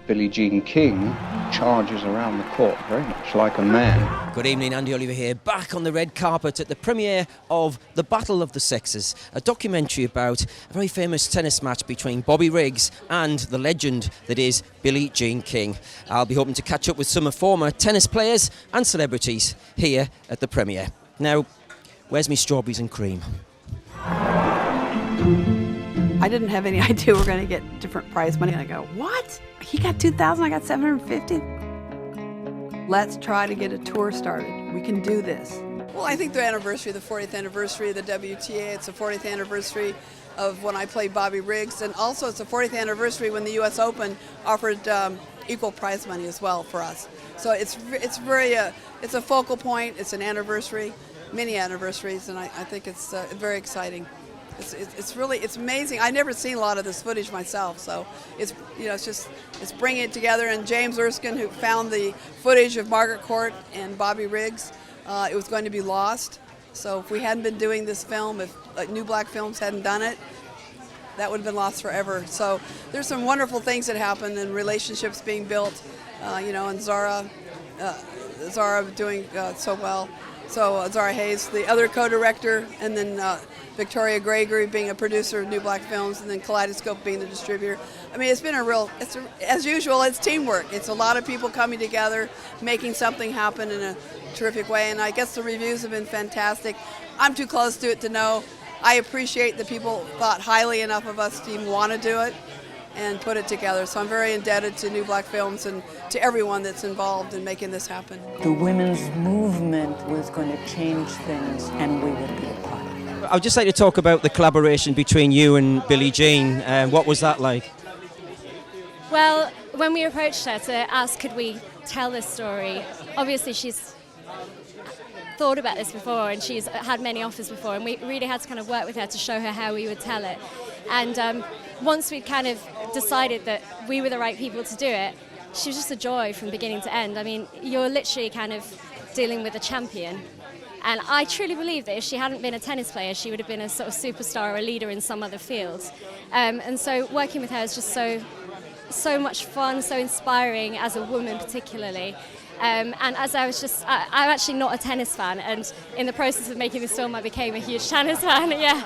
Billie Jean King charges around the court very much like a man. Good evening, Andy Oliver here, back on the red carpet at the premiere of The Battle of the Sexes, a documentary about a very famous tennis match between Bobby Riggs and the legend that is Billie Jean King. I'll be hoping to catch up with some former tennis players and celebrities here at the premiere. Now, where's me strawberries and cream? I didn't have any idea we were going to get different prize money. And I go, what? He got $2,000, I got $750. Let's try to get a tour started. We can do this. Well, I think the anniversary, the 40th anniversary of the WTA, it's the 40th anniversary of when I played Bobby Riggs, and also it's the 40th anniversary when the U.S. Open offered equal prize money as well for us. So it's very it's a focal point. It's an anniversary, many anniversaries, and I think it's very exciting. It's amazing. I've never seen a lot of this footage myself, so it's bringing it together. And James Erskine, who found the footage of Margaret Court and Bobby Riggs, it was going to be lost. So if we hadn't been doing this film, if New Black Films hadn't done it, that would have been lost forever. So there's some wonderful things that happened and relationships being built, and Zara doing so well. So Zara Hayes, the other co-director, and then Victoria Gregory being a producer of New Black Films, and then Kaleidoscope being the distributor. I mean, it's been as usual, it's teamwork. It's a lot of people coming together, making something happen in a terrific way, and I guess the reviews have been fantastic. I'm too close to it to know. I appreciate that people thought highly enough of us to even want to do it and put it together. So I'm very indebted to New Black Films and to everyone that's involved in making this happen. The women's movement was going to change things, and we would be a part of it. I'd just like to talk about the collaboration between you and Billie Jean. What was that like? Well, when we approached her to ask could we tell this story, obviously she's thought about this before and she's had many offers before, and we really had to kind of work with her to show her how we would tell it. And once we kind of decided that we were the right people to do it, she was just a joy from beginning to end. I mean, you're literally kind of dealing with a champion. And I truly believe that if she hadn't been a tennis player, she would have been a sort of superstar or a leader in some other field. And so working with her is just so much fun, so inspiring as a woman particularly. And as I'm actually not a tennis fan, and in the process of making this film I became a huge tennis fan, yeah.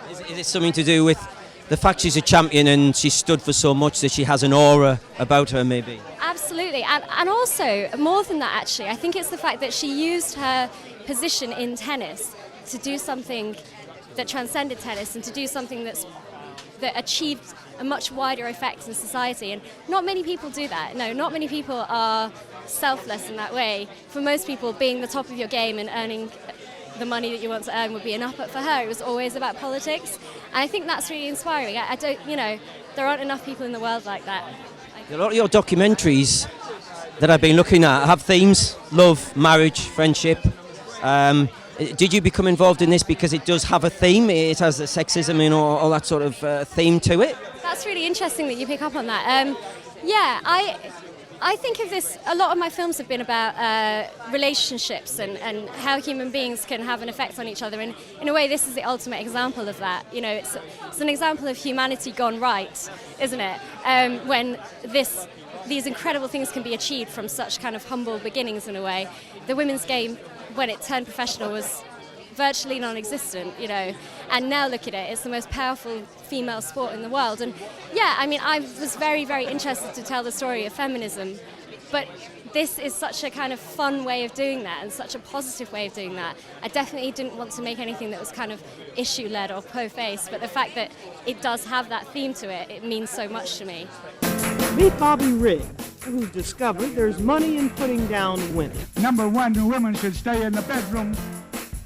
Is it something to do with the fact she's a champion and she stood for so much that she has an aura about her maybe? Absolutely, and also, more than that actually, I think it's the fact that she used her position in tennis to do something that transcended tennis and to do something that achieved a much wider effect in society. And not many people do that. No, not many people are selfless in that way. For most people, being the top of your game and earning the money that you want to earn would be enough, but for her it was always about politics, and I think that's really inspiring. I don't, there aren't enough people in the world like that. A lot of your documentaries that I've been looking at have themes: love, marriage, friendship. Did you become involved in this because it does have a theme? It has sexism and all that sort of theme to it? That's really interesting that you pick up on that. I think of this, a lot of my films have been about relationships and how human beings can have an effect on each other, and in a way this is the ultimate example of that. It's an example of humanity gone right, isn't it? When these incredible things can be achieved from such kind of humble beginnings in a way. The women's game, when it turned professional, was virtually non-existent, and now look at it, it's the most powerful female sport in the world. And yeah, I mean, I was very, very interested to tell the story of feminism, but this is such a kind of fun way of doing that and such a positive way of doing that. I definitely didn't want to make anything that was kind of issue-led or po-faced, but the fact that it does have that theme to it, it means so much to me. Meet Bobby Riggs, who discovered there's money in putting down women. Number one, the women should stay in the bedroom.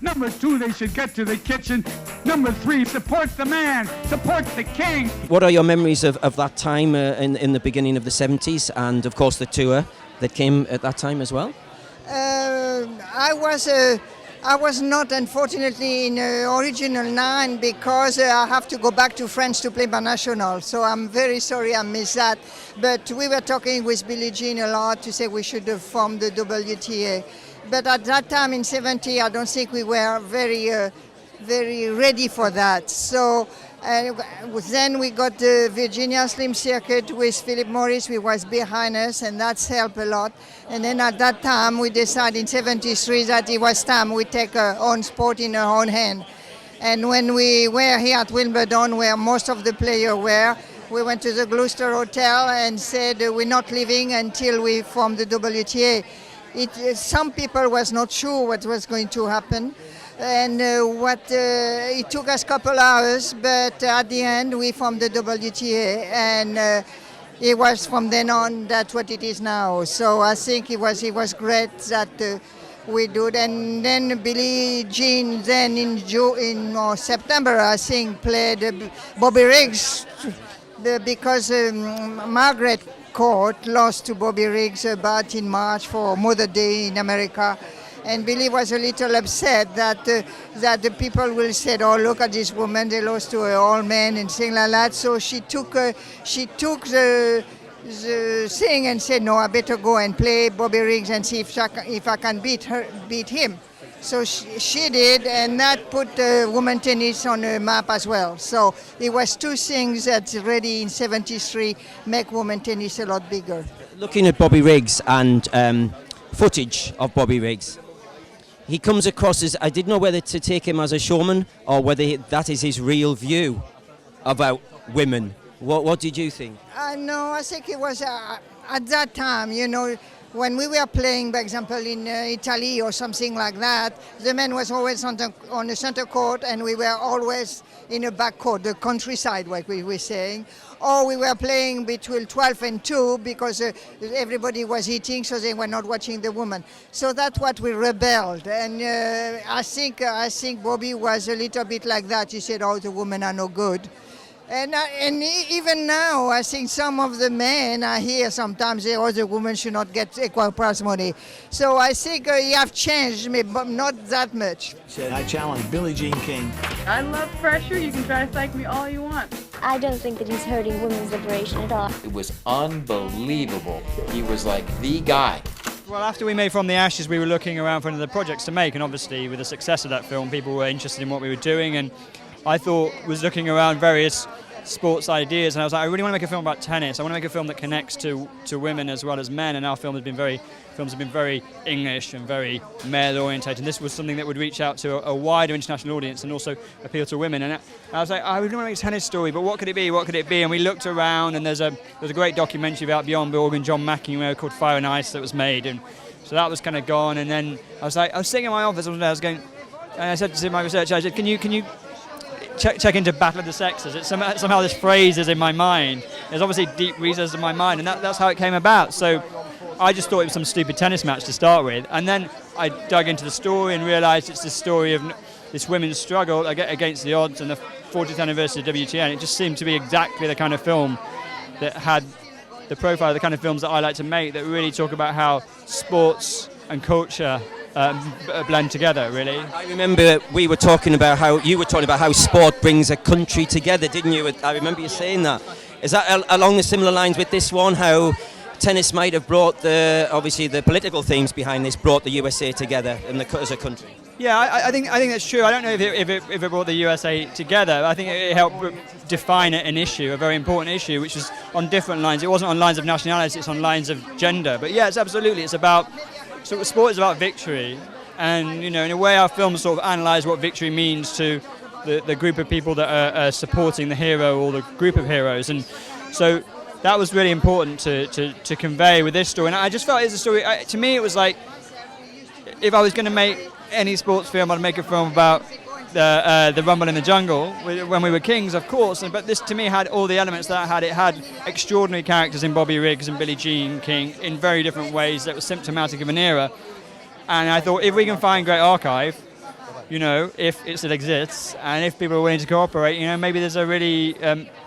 Number two, they should get to the kitchen. Number three, support the man, support the king. What are your memories of that time in the beginning of the 70s, and of course the tour that came at that time as well? I was not, unfortunately, in original 9 because I have to go back to France to play my national. So I'm very sorry I missed that. But we were talking with Billie Jean a lot to say we should have formed the WTA. But at that time in 70, I don't think we were very ready for that. So And then we got the Virginia Slim Circuit with Philip Morris, who was behind us, and that's helped a lot. And then at that time, we decided in '73 that it was time we take our own sport in our own hand. And when we were here at Wimbledon, where most of the players were, we went to the Gloucester Hotel and said we're not leaving until we form the WTA. Some people was not sure what was going to happen. And it took us a couple hours, but at the end we formed the WTA, and it was from then on that's what it is now. So I think it was great that we do it. And then Billie Jean, then in September, I think, played Bobby Riggs because Margaret Court lost to Bobby Riggs about in March for Mother's Day in America. And Billie was a little upset that the people will say, "Oh, look at this woman! They lost to an old man," and things like that. So she took the thing and said, "No, I better go and play Bobby Riggs and see if I can beat him." So she did, and that put women tennis on the map as well. So it was two things that really in '73 make women tennis a lot bigger. Looking at Bobby Riggs and footage of Bobby Riggs, he comes across as, I didn't know whether to take him as a showman or whether that is his real view about women. What did you think? No, I think it was at that time, when we were playing, for example, in Italy or something like that, the man was always on the center court and we were always in a back court, the countryside, like we were saying. Or we were playing between 12 and 2 because everybody was eating, so they were not watching the woman. So that's what we rebelled. And I think Bobby was a little bit like that. He said, "Oh, the women are no good." And even now, I think some of the men I hear sometimes say, "Oh, the women should not get equal prize money." So I think you have changed me, but not that much. I challenge Billie Jean King. I love pressure. You can try to psych me all you want. I don't think that he's hurting women's liberation at all. It was unbelievable. He was like the guy. Well, after we made From the Ashes, we were looking around for other projects to make, and obviously with the success of that film, people were interested in what we were doing, and I was looking around various sports ideas, and I was like, I really want to make a film about tennis. I want to make a film that connects to women as well as men, and our films have been very English and very male-orientated, and this was something that would reach out to a wider international audience and also appeal to women. And I was like, I really want to make a tennis story, but what could it be? What could it be? And we looked around, and there's a great documentary about Bjorn Borg and John McEnroe called Fire and Ice that was made, and so that was kind of gone. And then I was sitting in my office one day, and I said to my researcher, I said, can you check into Battle of the Sexes? Somehow this phrase is in my mind. There's obviously deep reasons in my mind, and that's how it came about. So I just thought it was some stupid tennis match to start with, and then I dug into the story and realised it's the story of this women's struggle against the odds and the 40th anniversary of WTA, and it just seemed to be exactly the kind of film that had the profile of the kind of films that I like to make, that really talk about how sports and culture blend together, really. I remember you were talking about how sport brings a country together, didn't you? I remember you saying that. Is that along the similar lines with this one? How tennis might have brought obviously the political themes behind this brought the USA together as a country. Yeah, I think that's true. I don't know if it brought the USA together. I think it helped define an issue, a very important issue, which was on different lines. It wasn't on lines of nationality; it's on lines of gender. But yeah, it's about. So sport is about victory, and in a way our films sort of analyse what victory means to the group of people that are supporting the hero or the group of heroes, and so that was really important to convey with this story. And I just felt it's a story. To me, it was like if I was going to make any sports film, I'd make a film about the Rumble in the Jungle when we were kings, of course. But this, to me, had all the elements that it had extraordinary characters in Bobby Riggs and Billie Jean King in very different ways that were symptomatic of an era. And I thought, if we can find great archive, if it still exists, and if people are willing to cooperate, maybe there's a really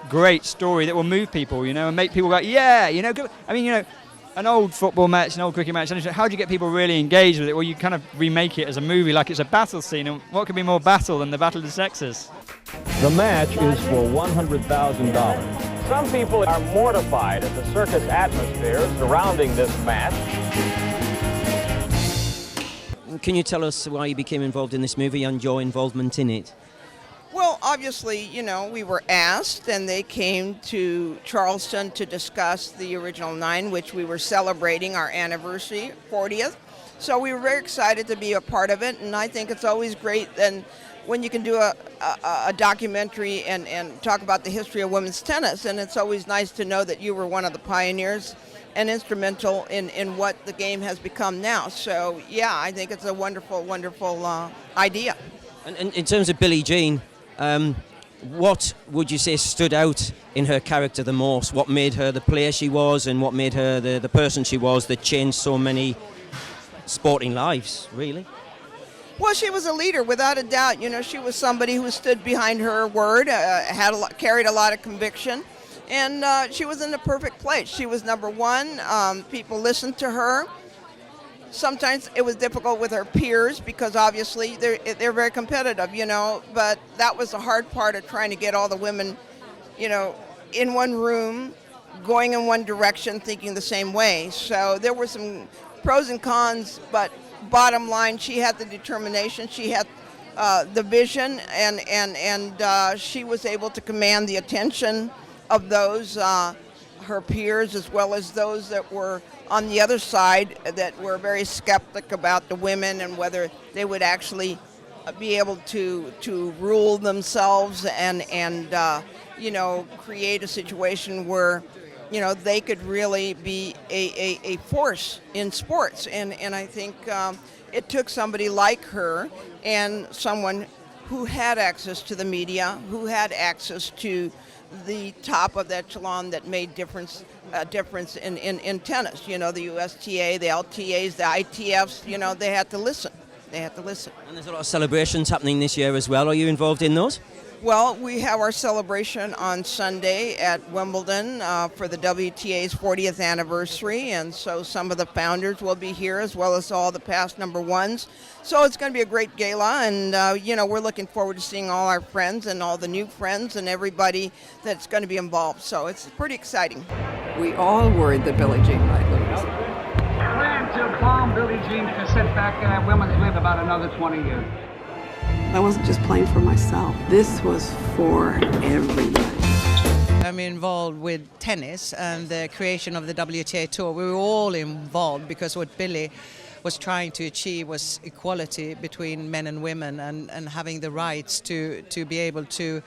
great story that will move people, and make people go, yeah, I mean, an old football match, an old cricket match, how do you get people really engaged with it? Well, you kind of remake it as a movie like it's a battle scene, and what could be more battle than the Battle of the Sexes? The match is for $100,000. Some people are mortified at the circus atmosphere surrounding this match. Can you tell us why you became involved in this movie and your involvement in it? Well, obviously, you know, we were asked, and they came to Charleston to discuss the original 9, which we were celebrating our anniversary, 40th. So we were very excited to be a part of it, and I think it's always great and when you can do a documentary and talk about the history of women's tennis, and it's always nice to know that you were one of the pioneers and instrumental in what the game has become now. So yeah, I think it's a wonderful, wonderful idea. And in terms of Billie Jean, what would you say stood out in her character the most? What made her the player she was, and what made her the person she was that changed so many sporting lives, really? Well, she was a leader, without a doubt. You know, she was somebody who stood behind her word, carried a lot of conviction, and she was in the perfect place. She was number one. People listened to her. Sometimes it was difficult with her peers because obviously they're very competitive, you know, but that was the hard part of trying to get all the women, you know, in one room, going in one direction, thinking the same way. So there were some pros and cons, but bottom line, she had the determination, she had the vision, and she was able to command the attention of those, her peers, as well as those that were on the other side that were very skeptic about the women and whether they would actually be able to rule themselves and you know, create a situation where, you know, they could really be a force in sports. And I think it took somebody like her and someone who had access to the media, who had access to the top of the echelon that made difference in tennis. You know, the USTA, the LTAs, the ITFs, you know, they had to listen. They had to listen. And there's a lot of celebrations happening this year as well. Are you involved in those? Well, we have our celebration on Sunday at Wimbledon for the WTA's 40th anniversary, and so some of the founders will be here as well as all the past number ones. So it's going to be a great gala, and you know, we're looking forward to seeing all our friends and all the new friends and everybody that's going to be involved. So it's pretty exciting. We all worried that Billie Jean might lose. Plan to bomb Billie Jean to sit back and have women's live about another 20 years. I wasn't just playing for myself. This was for everybody. I'm involved with tennis and the creation of the WTA Tour. We were all involved because what Billie was trying to achieve was equality between men and women and having the rights to be able to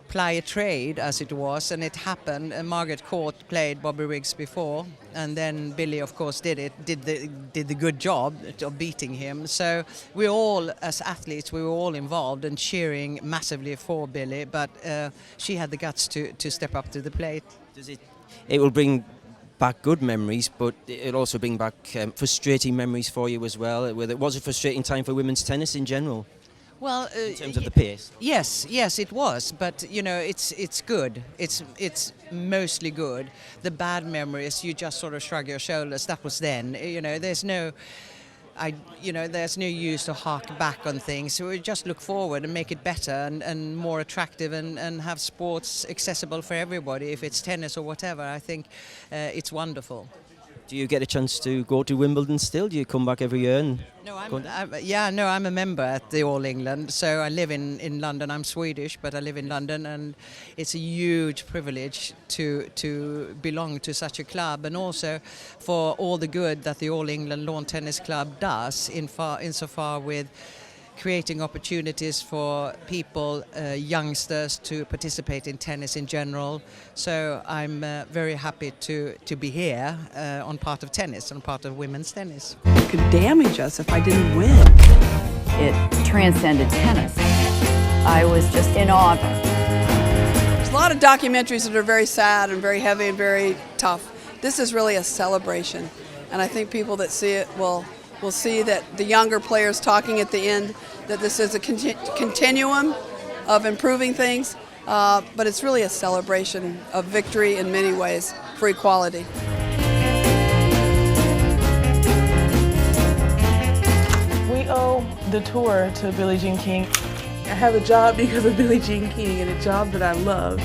ply a trade, as it was, and it happened. Margaret Court played Bobby Riggs before, and then Billie, of course, did the good job of beating him. So we all, as athletes, we were all involved and cheering massively for Billie, but she had the guts to step up to the plate. It will bring back good memories, but it'll also bring back frustrating memories for you as well. It was a frustrating time for women's tennis in general. Well, in terms of the pace. Yes, it was, but you know, it's good. It's mostly good. The bad memories, you just sort of shrug your shoulders. That was then. You know, there's no use to hark back on things. So we just look forward and make it better and more attractive and have sports accessible for everybody. If it's tennis or whatever, I think it's wonderful. Do you get a chance to go to Wimbledon still? Do you come back every year? No, I'm a member at the All England. So I live in London. I'm Swedish, but I live in London, and it's a huge privilege to belong to such a club, and also for all the good that the All England Lawn Tennis Club does insofar with creating opportunities for people, youngsters, to participate in tennis in general. So I'm very happy to be here on part of tennis, on part of women's tennis. It could damage us if I didn't win. It transcended tennis. I was just in awe. There's a lot of documentaries that are very sad and very heavy and very tough. This is really a celebration, and I think people that see it will see that the younger players talking at the end, that this is a continuum of improving things, but it's really a celebration of victory in many ways for equality. We owe the tour to Billie Jean King. I have a job because of Billie Jean King, and a job that I love.